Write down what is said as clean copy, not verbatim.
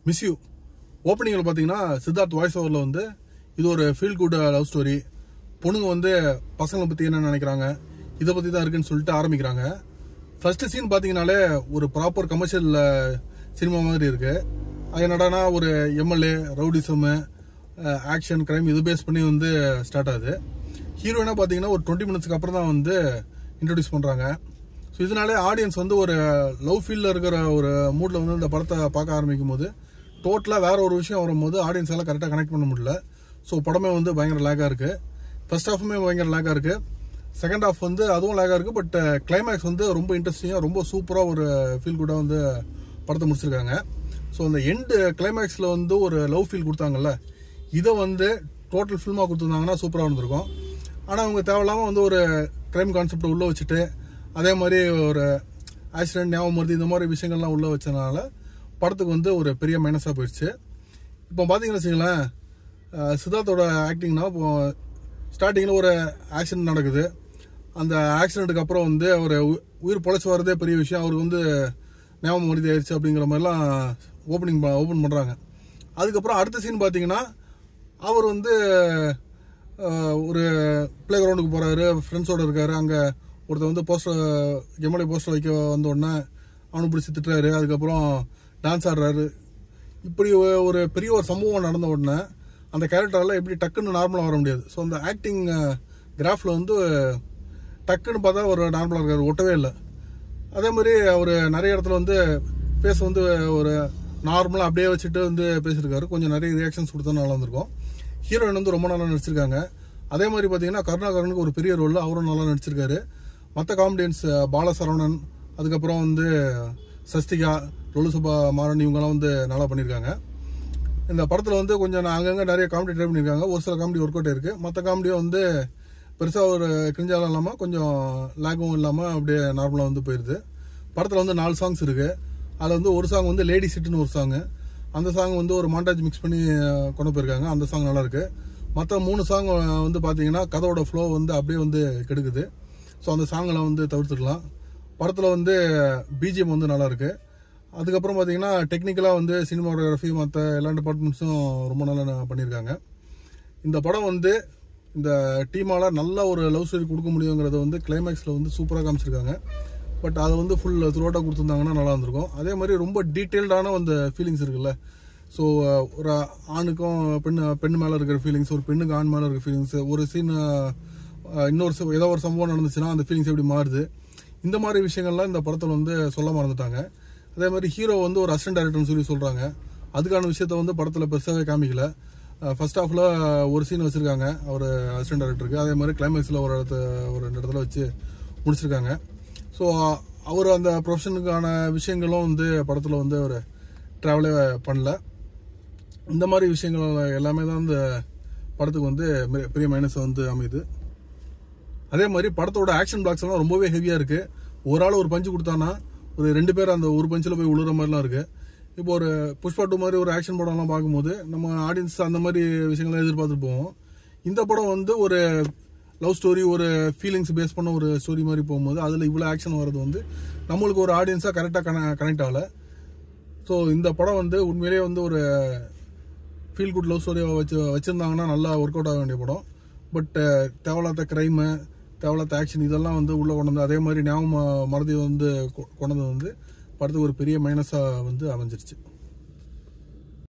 Miss you ஓப்பனிங்கில் பார்த்தீங்கன்னா Siddharth voice ஓவரில் வந்து இது ஒரு ஃபீல் குட் லவ் ஸ்டோரி. பொண்ணுங்க வந்து பசங்களை பற்றி என்ன நினைக்கிறாங்க இதை பற்றி தான் இருக்குன்னு சொல்லிட்டு ஆரம்பிக்கிறாங்க. ஃபர்ஸ்ட் சீன் பார்த்தீங்கன்னாலே ஒரு ப்ராப்பர் கமர்ஷியல் சினிமா மாதிரி இருக்கு. அது என்னடானா ஒரு எம்எல்ஏ ரவுடிசம் ஆக்ஷன் கிரைம் இது பேஸ் பண்ணி வந்து ஸ்டார்ட் ஆகுது. ஹீரோயினா பார்த்தீங்கன்னா ஒரு 20 மினிட்ஸ்க்கு அப்புறம் தான் வந்து இன்ட்ரடியூஸ் பண்ணுறாங்க. ஸோ இதனாலே ஆடியன்ஸ் வந்து ஒரு லவ் ஃபீல்டில் இருக்கிற ஒரு மூடில் வந்து இந்த படத்தை பார்க்க ஆரம்பிக்கும் போது டோட்டலாக வேற ஒரு விஷயம் வரும்போது ஆடியன்ஸ் எல்லாம் கரெக்டாக கனெக்ட் பண்ண முடியல. ஸோ படமே வந்து பயங்கர லேக்காக இருக்குது. ஃபர்ஸ்ட் ஹாஃபுமே பயங்கர லேக்காக இருக்குது. செகண்ட் ஹாஃப் வந்து அதுவும் லேக்காக இருக்குது. பட் கிளைமேக்ஸ் வந்து ரொம்ப இன்ட்ரெஸ்டிங்காக ரொம்ப சூப்பராக ஒரு ஃபீல் குட்டாக வந்து படத்தை முடிச்சிருக்காங்க. ஸோ அந்த எண்டு கிளைமேக்ஸில் வந்து ஒரு லவ் ஃபீல் கொடுத்தாங்கல்ல, இதை வந்து டோட்டல் ஃபில்மாக கொடுத்துருந்தாங்கன்னா சூப்பராக இருந்திருக்கும். ஆனால் அவங்க தேவையில்லாமல் வந்து ஒரு கிரைம் கான்செப்டை உள்ளே வச்சுட்டு அதே மாதிரி ஒரு ஆக்சிடென்ட் ஞாபகம் வருது இந்த மாதிரி விஷயங்கள்லாம் உள்ளே வச்சதுனால படத்துக்கு வந்து ஒரு பெரிய மைனஸாக போயிடுச்சு. இப்போ பார்த்தீங்கன்னு வச்சுங்களேன், சித்தார்த்தோட ஆக்டிங்னா இப்போ ஸ்டார்டிங்கில் ஒரு ஆக்சிடென்ட் நடக்குது. அந்த ஆக்சிடென்ட்டுக்கு அப்புறம் வந்து அவர் உயிர் பொழைச்சி வரதே பெரிய விஷயம். அவருக்கு வந்து ஞாபகம் மருதி ஆயிடுச்சு அப்படிங்கிற மாதிரிலாம் ஓப்பன் பண்ணுறாங்க. அதுக்கப்புறம் அடுத்த சீன் பார்த்தீங்கன்னா அவர் வந்து ஒரு பிளே கிரவுண்டுக்கு போகிறாரு, ஃப்ரெண்ட்ஸோடு இருக்காரு. அங்கே ஒருத்தர் வந்து எம்எல்ஏ போஸ்டர் வைக்க வந்த உடனே அவனை பிடிச்சி திட்டுறாரு. அதுக்கப்புறம் டான்ஸ் ஆடுறாரு. இப்படி ஒரு பெரிய ஒரு சம்பவம் நடந்த உடனே அந்த கேரக்டரெல்லாம் எப்படி டக்குன்னு நார்மலாக வர முடியாது. ஸோ அந்த ஆக்டிங் கிராஃபில் வந்து டக்குன்னு பார்த்தா ஒரு நார்மலாக இருக்காரு, ஒட்டவே இல்லை. அதே மாதிரி அவர் நிறைய இடத்துல வந்து பேச வந்து ஒரு நார்மலாக அப்படியே வச்சுட்டு வந்து பேசியிருக்காரு. கொஞ்சம் நிறைய ரியாக்ஷன்ஸ் கொடுத்தா நல்லா இருந்திருக்கும். ஹீரோயின் வந்து ரொம்ப நல்லா நடிச்சிருக்காங்க. அதே மாதிரி பார்த்தீங்கன்னா கருணாகரனுக்கு ஒரு பெரிய ரோல், அவரும் நல்லா நடிச்சிருக்காரு. மற்ற காமெடியன்ஸ் பாலசரவணன், அதுக்கப்புறம் வந்து சஸ்திகா, லொலுசபா மாறன் இவங்கெல்லாம் வந்து நல்லா பண்ணியிருக்காங்க. இந்த படத்தில் வந்து கொஞ்சம் அங்கங்கே நிறைய காமெடி ட்ரை பண்ணியிருக்காங்க. ஒரு சில காமெடி ஒர்க் அவுட் இருக்குது. மற்ற காமெடியும் வந்து பெருசாக ஒரு கிரிஞ்சாலும் இல்லாமல் கொஞ்சம் லேக்கும் இல்லாமல் அப்படியே நார்மலாக வந்து போயிடுது. படத்தில் வந்து 4 சாங்ஸ் இருக்குது. அதில் வந்து ஒரு சாங் வந்து லேடி சிட்டுன்னு ஒரு சாங்கு. அந்த சாங் வந்து ஒரு மாண்டாஜ் மிக்ஸ் பண்ணி கொண்டு போயிருக்காங்க. அந்த சாங் நல்லாயிருக்கு. மற்ற 3 சாங் வந்து பார்த்தீங்கன்னா கதோட ஃப்ளோ வந்து அப்படியே வந்து கெடுக்குது. ஸோ அந்த சாங்கெல்லாம் வந்து தவிர்த்துக்கலாம். படத்தில் வந்து பிஜிஎம் வந்து நல்லாயிருக்கு. அதுக்கப்புறம் பார்த்தீங்கன்னா டெக்னிக்கலாக வந்து சினிமாட்டோகிராஃபி மற்ற எல்லா டிபார்ட்மெண்ட்ஸும் ரொம்ப நல்லா பண்ணியிருக்காங்க. இந்த படம் வந்து இந்த டீமால் நல்ல ஒரு லவ் ஸ்டோரி கொடுக்க முடியுங்கிறத வந்து கிளைமேக்ஸில் வந்து சூப்பராக காமிச்சிருக்காங்க. பட் அதை வந்து ஃபுல் த்ரூஅவுட்டாக கொடுத்துருந்தாங்கன்னா நல்லா இருந்திருக்கும். அதே மாதிரி ரொம்ப டீட்டெயில்டான அந்த ஃபீலிங்ஸ் இருக்குல்ல. ஸோ ஒரு ஆணுக்கும் பெண்ணு மேலே இருக்கிற ஃபீலிங்ஸ், ஒரு பெண்ணுக்கு ஆண் மேலே இருக்கிற ஃபீலிங்ஸ், ஒரு சீன் இன்னொரு ஏதோ ஒரு சம்பவம் நடந்துச்சுன்னா அந்த ஃபீலிங்ஸ் எப்படி மாறுது, இந்த மாதிரி விஷயங்கள்லாம் இந்த படத்தில் வந்து சொல்ல மறந்துட்டாங்க. அதே மாதிரி ஹீரோ வந்து ஒரு அசிஸ்டன்ட் டைரக்டர்னு சொல்லி சொல்கிறாங்க. அதுக்கான விஷயத்த வந்து படத்தில் பெருசாகவே காமிக்கல. ஃபர்ஸ்ட் ஹாஃபில் ஒரு சீன் வச்சுருக்காங்க அவர் அசிஸ்டன்ட் டைரக்டருக்கு. அதே மாதிரி கிளைமேக்ஸில் ஒரு இடத்துல வச்சு முடிச்சிருக்காங்க. ஸோ அவர் அந்த ப்ரொஃபஷனுக்கான விஷயங்களும் வந்து படத்தில் வந்து அவர் ட்ராவலே பண்ணல. இந்த மாதிரி விஷயங்கள் எல்லாமே தான் இந்த படத்துக்கு வந்து பெரிய மைனஸ் வந்து அமையுது. அதே மாதிரி படத்தோட ஆக்ஷன் பிளாக்ஸ் எல்லாம் ரொம்பவே ஹெவியாக இருக்குது. ஒரு ஆள் ஒரு பஞ்சு கொடுத்தானா ஒரு 2 பேர் அந்த ஒரு பஞ்சில் போய் விழுற மாதிரிலாம் இருக்குது. இப்போ ஒரு புஷ்பா 2 மாதிரி ஒரு ஆக்ஷன் படம்லாம் பார்க்கும்போது நம்ம ஆடியன்ஸ் அந்த மாதிரி விஷயங்கள்லாம் எதிர்பார்த்துட்டு போவோம். இந்த படம் வந்து ஒரு லவ் ஸ்டோரி, ஒரு ஃபீலிங்ஸ் பேஸ் பண்ண ஒரு ஸ்டோரி மாதிரி போகும்போது அதில் இவ்வளோ ஆக்ஷன் வர்றது வந்து நம்மளுக்கு ஒரு ஆடியன்ஸாக கரெக்டாக கனெக்ட் ஆகலை. ஸோ இந்த படம் வந்து உண்மையிலேயே வந்து ஒரு ஃபீல் குட் லவ் ஸ்டோரியை வச்சுருந்தாங்கன்னா நல்லா ஒர்க் அவுட் ஆக வேண்டிய படம். பட் தேவையில்லாத க்ரைமு, தேவையில்லாத ஆக்ஷன் இதெல்லாம் வந்து உள்ளே கொண்டு வந்து அதே மாதிரி ஞாபகம் மறதி வந்து கொண்டு வந்து படத்துக்கு ஒரு பெரிய மைனஸாக வந்து அமைஞ்சிருச்சு.